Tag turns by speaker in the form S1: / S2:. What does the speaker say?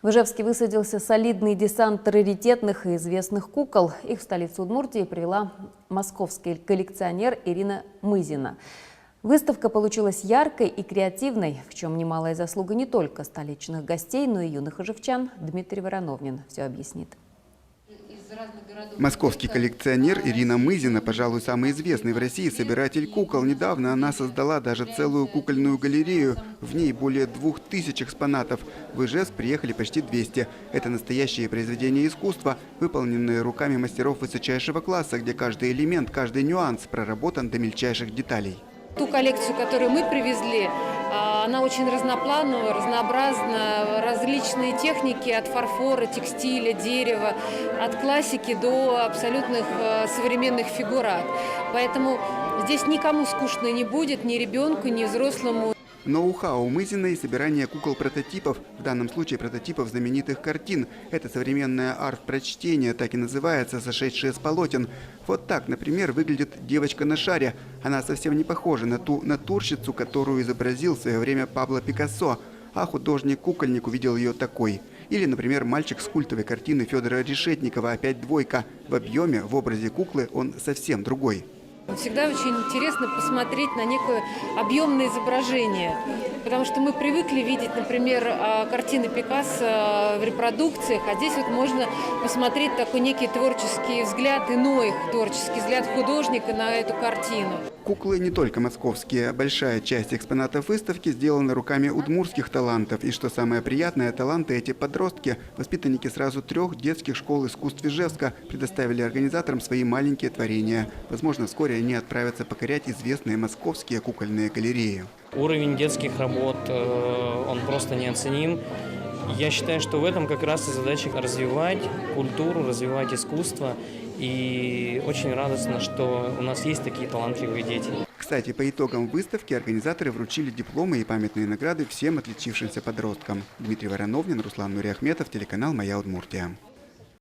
S1: В Ижевске высадился солидный десант раритетных и известных кукол. Их в столицу Удмуртии привела московский коллекционер Ирина Мызина. Выставка получилась яркой и креативной, в чем немалая заслуга не только столичных гостей, но и юных ижевчан. Дмитрий Вороновнин все объяснит.
S2: Московский коллекционер Ирина Мызина, пожалуй, самый известный в России собиратель кукол. Недавно она создала даже целую кукольную галерею. В ней более 2000 экспонатов. В Ижевск приехали почти 200. Это настоящие произведения искусства, выполненные руками мастеров высочайшего класса, где каждый элемент, каждый нюанс проработан до мельчайших деталей.
S3: Ту коллекцию, которую мы привезли, она очень разноплановая, разнообразна, различные техники от фарфора, текстиля, дерева, от классики до абсолютных современных фигурат. Поэтому здесь никому скучно не будет, ни ребенку, ни взрослому.
S2: Ноу-хау Мызиной – собирание кукол-прототипов, в данном случае прототипов знаменитых картин. Это современное арт-прочтение, так и называется, сошедшее с полотен. Вот так, например, выглядит девочка на шаре. Она совсем не похожа на ту натурщицу, которую изобразил в свое время Пабло Пикассо, а художник-кукольник увидел ее такой. Или, например, мальчик с культовой картины Федора Решетникова «Опять двойка». В объеме, в образе куклы он совсем другой.
S3: Всегда очень интересно посмотреть на некое объемное изображение, потому что мы привыкли видеть, например, картины Пикассо в репродукциях, а здесь вот можно посмотреть такой некий творческий взгляд, иной творческий взгляд художника на эту картину.
S2: Куклы не только московские. Большая часть экспонатов выставки сделана руками удмуртских талантов. И что самое приятное, таланты эти подростки, воспитанники сразу 3 детских школ искусств Ижевска, предоставили организаторам свои маленькие творения. Возможно, вскоре они отправятся покорять известные московские кукольные галереи.
S4: Уровень детских работ, он просто неоценим. Я считаю, что в этом как раз и задача развивать культуру, развивать искусство. И очень радостно, что у нас есть такие талантливые дети.
S2: Кстати, по итогам выставки организаторы вручили дипломы и памятные награды всем отличившимся подросткам. Дмитрий Вороновнин, Руслан Нуриахметов, телеканал «Моя Удмуртия».